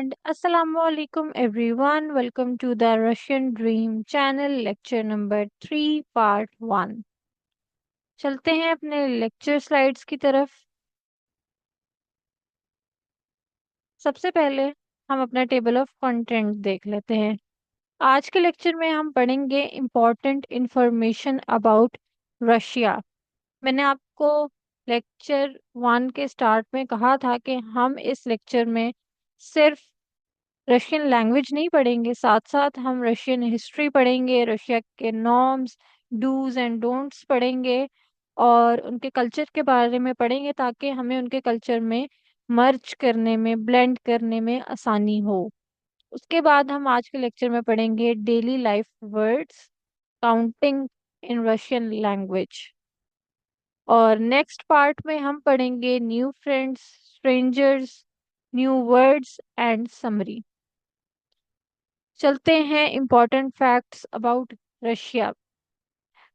And Assalamu alaikum everyone. Welcome to the Russian Dream Channel lecture number 3 part 1. चलते हैं अपने lecture slides की तरफ। सबसे पहले हम अपना टेबल ऑफ कंटेंट देख लेते हैं। आज के लेक्चर में हम पढ़ेंगे इम्पोर्टेंट इंफॉर्मेशन अबाउट रशिया। मैंने आपको लेक्चर 1 के स्टार्ट में कहा था कि हम इस लेक्चर में सिर्फ रशियन लैंग्वेज नहीं पढ़ेंगे, साथ साथ हम रशियन हिस्ट्री पढ़ेंगे, रशिया के नॉर्म्स, डूज एंड डोंट्स पढ़ेंगे और उनके कल्चर के बारे में पढ़ेंगे ताकि हमें उनके कल्चर में मर्ज करने में, ब्लेंड करने में आसानी हो। उसके बाद हम आज के लेक्चर में पढ़ेंगे daily life words, counting in Russian language. और नेक्स्ट पार्ट में हम पढ़ेंगे new friends, strangers, new words and summary. चलते हैं important facts about Russia.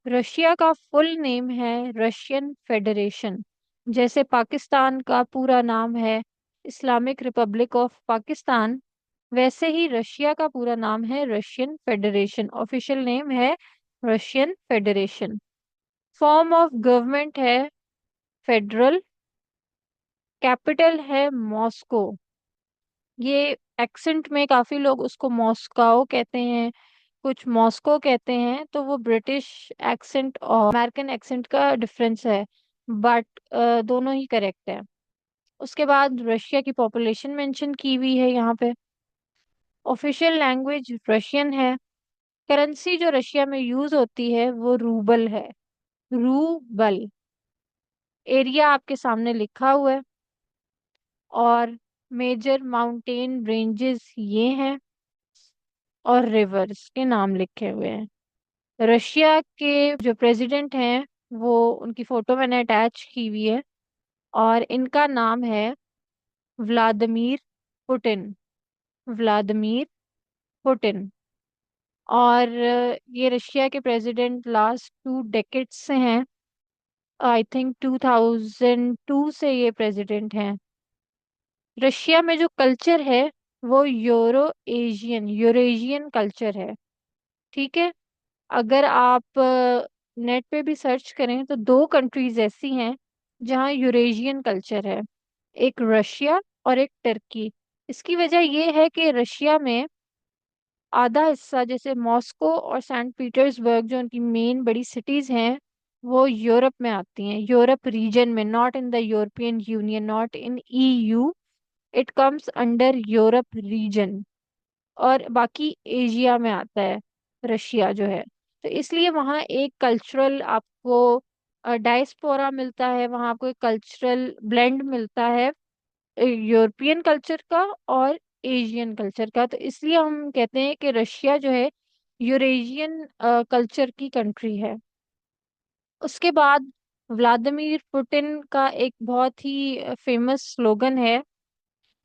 Russia का फुल नेम है रशियन फेडरेशन। जैसे पाकिस्तान का पूरा नाम है इस्लामिक रिपब्लिक ऑफ पाकिस्तान, वैसे ही रशिया का पूरा नाम है रशियन फेडरेशन। ऑफिशियल नेम है Russian federation. Form of government है फेडरल। कैपिटल है मॉस्को। ये एक्सेंट में काफी लोग उसको मॉस्को कहते हैं, कुछ मॉस्को कहते हैं, तो वो ब्रिटिश एक्सेंट और अमेरिकन एक्सेंट का डिफरेंस है, बट दोनों ही करेक्ट है। उसके बाद रशिया की पॉपुलेशन मेंशन की हुई है यहाँ पे। ऑफिशियल लैंग्वेज रशियन है। करेंसी जो रशिया में यूज होती है वो रूबल है, रूबल। एरिया आपके सामने लिखा हुआ है और मेजर माउंटेन रेंजेस ये हैं और रिवर्स के नाम लिखे हुए हैं। रशिया के जो प्रेसिडेंट हैं वो, उनकी फोटो मैंने अटैच की हुई है और इनका नाम है व्लादिमीर पुतिन। Vladimir Putin. और ये रशिया के प्रेसिडेंट लास्ट 2 डेकेड से हैं। आई थिंक 2002 से ये प्रेसिडेंट हैं। रशिया में जो कल्चर है वो यूरेशियन कल्चर है। ठीक है। अगर आप नेट पे भी सर्च करें तो 2 कंट्रीज ऐसी हैं जहाँ यूरेशियन कल्चर है, एक रशिया और एक टर्की। इसकी वजह यह है कि रशिया में आधा हिस्सा, जैसे मॉस्को और सेंट पीटर्सबर्ग जो उनकी मेन बड़ी सिटीज हैं, वो यूरोप में आती हैं, यूरोप रीजन में, not in the European Union, not in EU. It comes under Europe region और बाकी एशिया में आता है रशिया जो है। तो इसलिए वहाँ एक कल्चरल आपको डायस्पोरा मिलता है, वहाँ आपको एक कल्चरल ब्लेंड मिलता है यूरोपियन कल्चर का और एशियन कल्चर का। तो इसलिए हम कहते हैं कि रशिया जो है यूरेशियन कल्चर की कंट्री है। उसके बाद व्लादिमीर पुतिन का एक बहुत ही फेमस स्लोगन है,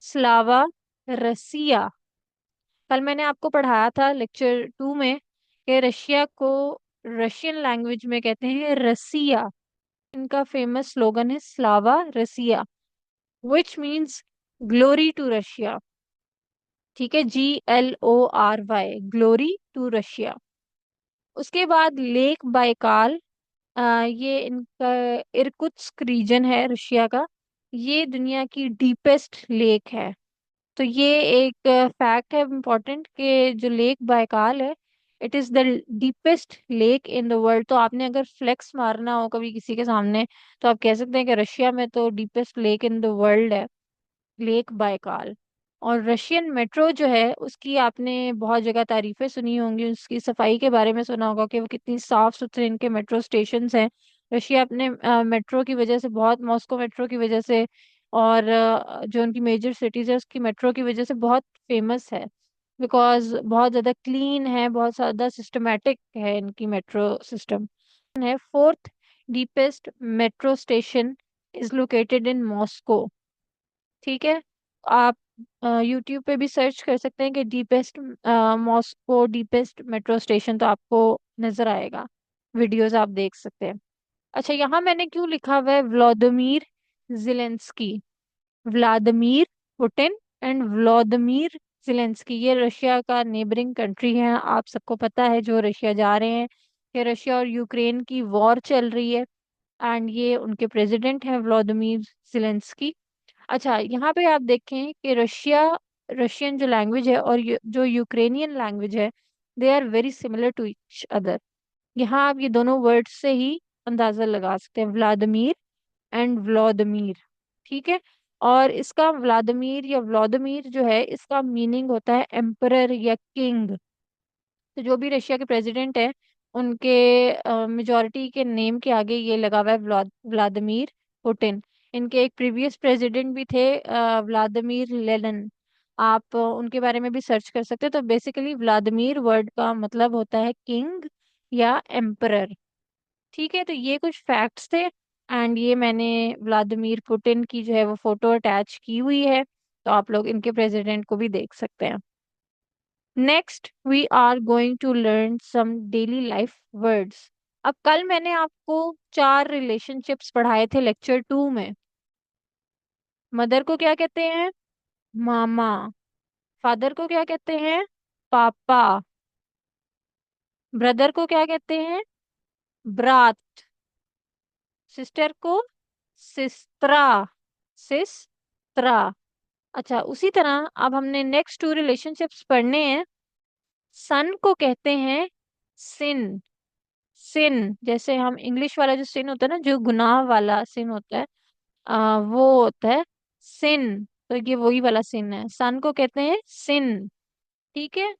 स्लावा रसिया। कल मैंने आपको पढ़ाया था लेक्चर 2 में कि रशिया को रशियन लैंग्वेज में कहते हैं रसिया। इनका फेमस स्लोगन है स्लावा Russia, which means glory to Russia. ठीक है, GLORY, ग्लोरी टू रशिया। उसके बाद लेक बाइकाल, ये इनका इरकुत्स्क रीजन है रशिया का। ये दुनिया की डीपेस्ट लेक है। तो ये एक फैक्ट है इम्पोर्टेंट कि जो लेक बाइकाल है, it is the deepest lake in the world. तो आपने अगर फ्लेक्स मारना हो कभी किसी के सामने तो आप कह सकते हैं कि रशिया में तो deepest lake in the world है, लेक बाइकाल। और रशियन मेट्रो जो है उसकी आपने बहुत जगह तारीफें सुनी होंगी, उसकी सफाई के बारे में सुना होगा कि वो कितनी साफ सुथरे इनके मेट्रो स्टेशन हैं। रशिया अपने मेट्रो की वजह से बहुत, मॉस्को मेट्रो की वजह से और जो उनकी मेजर सिटीज है उसकी मेट्रो की वजह से बहुत फेमस है, बिकॉज बहुत ज़्यादा क्लीन है, बहुत ज़्यादा सिस्टमेटिक है इनकी मेट्रो सिस्टम है। Fourth deepest metro station is located in Moscow. ठीक है। आप यूट्यूब पे भी सर्च कर सकते हैं कि deepest Moscow deepest metro station, तो आपको नजर आएगा, वीडियोस आप देख सकते हैं। अच्छा, यहाँ मैंने क्यों लिखा हुआ है Vladimir Zelensky, Vladimir Putin and Vladimir Zelensky, ये रशिया का नेबरिंग कंट्री है, आप सबको पता है जो रशिया जा रहे हैं, कि रशिया और यूक्रेन की वॉर चल रही है। एंड ये उनके प्रेसिडेंट हैं व्लादिमीर जेलेंस्की। अच्छा, यहाँ पे आप देखें कि रशियन जो लैंग्वेज है और जो यूक्रेनियन लैंग्वेज है, they are very similar to each other. यहाँ आप ये दोनों वर्ड से ही अंदाजा लगा सकते हैं, व्लादिमीर एंड व्लादिमीर। ठीक है। और इसका व्लादिमीर या व्लादिमीर जो है, इसका मीनिंग होता है एम्परर या किंग। तो जो भी रशिया के प्रेसिडेंट है, उनके मेजोरिटी के नेम के आगे ये लगा हुआ है, व्लादिमीर पुतिन। इनके एक प्रीवियस प्रेसिडेंट भी थे, व्लादिमीर लेनिन। आप उनके बारे में भी सर्च कर सकते हैं। तो बेसिकली व्लादिमीर वर्ड का मतलब होता है किंग या एम्परर। ठीक है, तो ये कुछ फैक्ट्स थे। एंड ये मैंने व्लादिमीर पुतिन की जो है वो फोटो अटैच की हुई है, तो आप लोग इनके प्रेसिडेंट को भी देख सकते हैं। Next we are going to learn some daily life words. अब कल मैंने आपको 4 रिलेशनशिप्स पढ़ाए थे लेक्चर 2 में। मदर को क्या कहते हैं? मामा। फादर को क्या कहते हैं? पापा। ब्रदर को क्या कहते हैं? ब्रात। सिस्टर को सिस्त्रा। सिस्त्रा। अच्छा, उसी तरह अब हमने नेक्स्ट 2 रिलेशनशिप्स पढ़ने हैं। सन को कहते हैं सिन। सिन, जैसे हम इंग्लिश वाला जो सिन होता है ना, जो गुनाह वाला सिन होता है, वो होता है सिन। तो ये वही वाला सिन है, सन को कहते हैं सिन। ठीक है।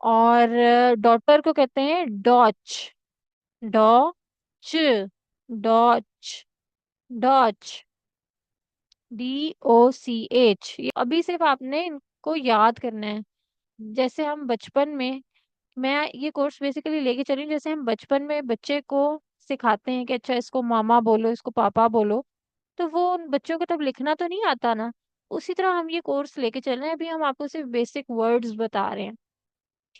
और डॉटर को कहते हैं डॉच। डॉच। डॉच। डॉच। DOCH। ये अभी सिर्फ आपने इनको याद करना है। जैसे हम बचपन में, मैं ये कोर्स बेसिकली लेके चली हूँ, जैसे हम बचपन में बच्चे को सिखाते हैं कि अच्छा इसको मामा बोलो, इसको पापा बोलो, तो वो उन बच्चों को तब लिखना तो नहीं आता ना। उसी तरह हम ये कोर्स लेके चल रहे हैं, अभी हम आपको सिर्फ बेसिक वर्ड्स बता रहे हैं।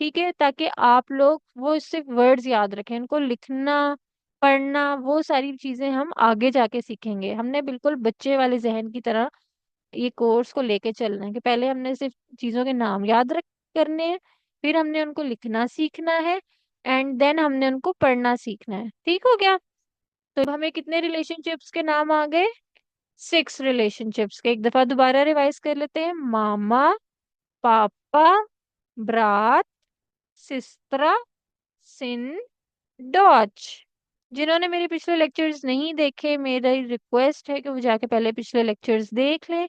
ठीक है, ताकि आप लोग वो सिर्फ वर्ड्स याद रखें, उनको लिखना, पढ़ना, वो सारी चीजें हम आगे जाके सीखेंगे। हमने बिल्कुल बच्चे वाले जहन की तरह ये कोर्स को लेके चलना है, कि पहले हमने सिर्फ चीजों के नाम याद रख करने हैं, फिर हमने उनको लिखना सीखना है, एंड देन हमने उनको पढ़ना सीखना है। ठीक हो गया? तो अब हमें कितने रिलेशनशिप्स के नाम आ गए? 6 रिलेशनशिप्स के। एक दफा दोबारा रिवाइज कर लेते हैं। मामा, पापा, ब्रात, सिस्त्रा, सिन, डॉच। जिन्होंने मेरे पिछले लेक्चर्स नहीं देखे, मेरा रिक्वेस्ट है कि वो जाके पहले पिछले लेक्चर्स देख लें,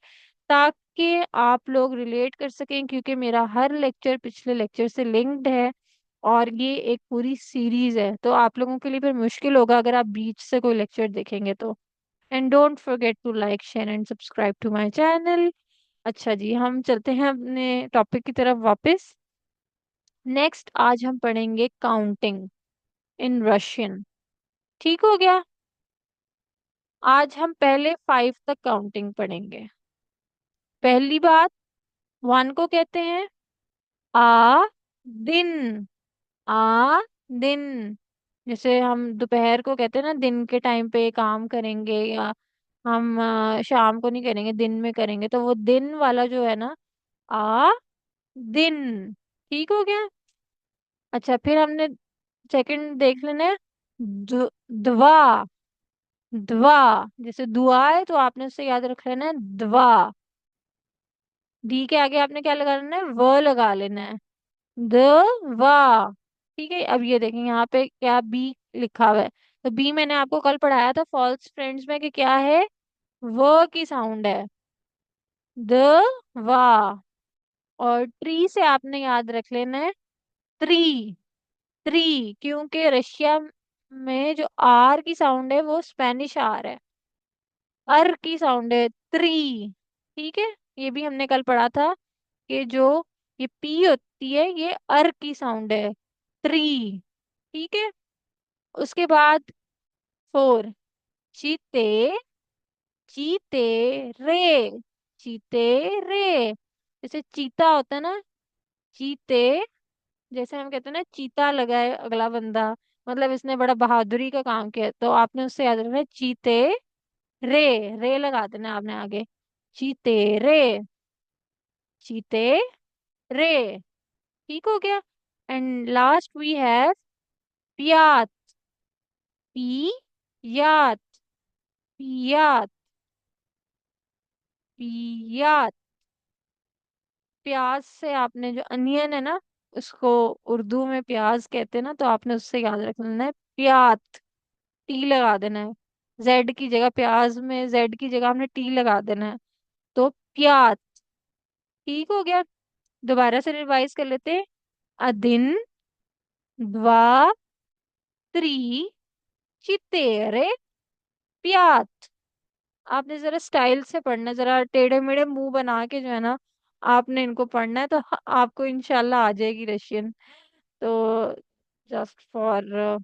ताकि आप लोग रिलेट कर सकें, क्योंकि मेरा हर लेक्चर पिछले लेक्चर से लिंक्ड है, और ये एक पूरी सीरीज है, तो आप लोगों के लिए फिर मुश्किल होगा अगर आप बीच से कोई लेक्चर देखेंगे तो। And don't forget to like, share and subscribe to my channel. अच्छा जी, हम चलते हैं अपने टॉपिक की तरफ वापस। नेक्स्ट आज हम पढ़ेंगे काउंटिंग इन रशियन। ठीक हो गया? आज हम पहले 5 तक काउंटिंग पढ़ेंगे। पहली बात, 1 को कहते हैं आ दिन। आ दिन। जैसे हम दोपहर को कहते हैं ना, दिन के टाइम पे काम करेंगे, या हम शाम को नहीं करेंगे, दिन में करेंगे, तो वो दिन वाला जो है ना, आ दिन। ठीक हो गया? अच्छा, फिर हमने सेकंड देख लेना है, द्वा। द्वा, जैसे दुआ है तो आपने उससे याद रख लेना है द्वा। डी के आगे आपने क्या लगा लेना है? व लगा लेना है। द वा। ठीक है, अब ये देखें यहाँ पे क्या बी लिखा हुआ है। तो बी मैंने आपको कल पढ़ाया था फॉल्स फ्रेंड्स में, कि क्या है? व की साउंड है। द वा। और ट्री से आपने याद रख लेना है ट्री। ट्री, क्योंकि रशिया में जो आर की साउंड है वो स्पेनिश आर है, अर की साउंड है ट्री। ठीक है, ये भी हमने कल पढ़ा था, कि जो ये पी होती है ये अर की साउंड है, ट्री। ठीक है। उसके बाद 4, चीते। चीते रे। चीते रे, जैसे चीता होता है ना, चीते, जैसे हम कहते हैं ना चीता लगा है अगला बंदा, मतलब इसने बड़ा बहादुरी का काम किया, तो आपने उससे याद रखना है चीते रे। रे लगा देना आपने आगे, चीते रे। चीते रे। ठीक हो गया। एंड लास्ट वी हैव पियात। पी यात। पियात। पियात। प्याज से आपने जो अनियन है ना, उसको उर्दू में प्याज कहते हैं ना, तो आपने उससे याद रख लेना है प्यात। टी लगा देना है। जेड की जगह, प्याज में जेड की जगह आपने टी लगा देना है। तो प्यात। ठीक हो गया। दोबारा से रिवाइज कर लेते हैं। अदिन, द्वा, त्री, चितेरे, प्यात। आपने जरा स्टाइल से पढ़ना है, जरा टेढ़े मेढ़े मुंह बना के जो है ना, आपने इनको पढ़ना है, तो आपको इंशाल्लाह आ जाएगी रशियन। तो जस्ट फॉर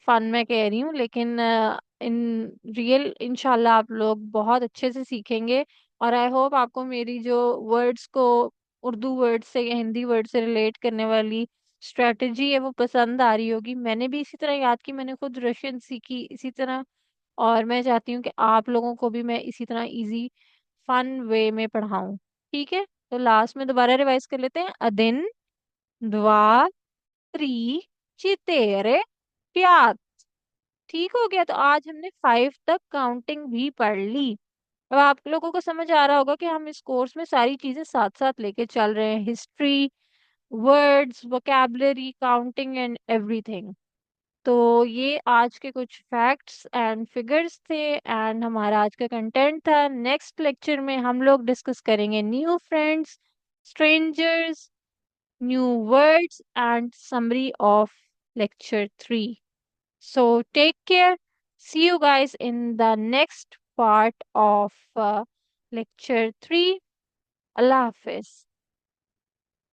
फन मैं कह रही हूँ, लेकिन इन रियल इंशाल्लाह आप लोग बहुत अच्छे से सीखेंगे। और आई होप आपको मेरी जो वर्ड्स को उर्दू वर्ड से या हिंदी वर्ड से रिलेट करने वाली स्ट्रेटजी है वो पसंद आ रही होगी। मैंने भी इसी तरह याद की, मैंने खुद रशियन सीखी इसी तरह। और मैं चाहती हूँ कि आप लोगों को भी मैं इसी तरह इजी फन वे में पढ़ाऊँ। ठीक है। तो लास्ट में दोबारा रिवाइज कर लेते हैं। अदिन, द्वा, त्री, चितेरे, प्यात। ठीक हो गया। तो आज हमने 5 तक काउंटिंग भी पढ़ ली। अब आप लोगों को समझ आ रहा होगा कि हम इस कोर्स में सारी चीजें साथ साथ लेके चल रहे हैं, history, words, vocabulary, counting and everything. तो ये आज के कुछ फैक्ट्स एंड फिगर्स थे एंड हमारा आज का कंटेंट था। नेक्स्ट लेक्चर में हम लोग डिस्कस करेंगे new friends, strangers, new words and summary of lecture 3. So take care. See you guys in the next part of lecture 3. Allah Hafiz.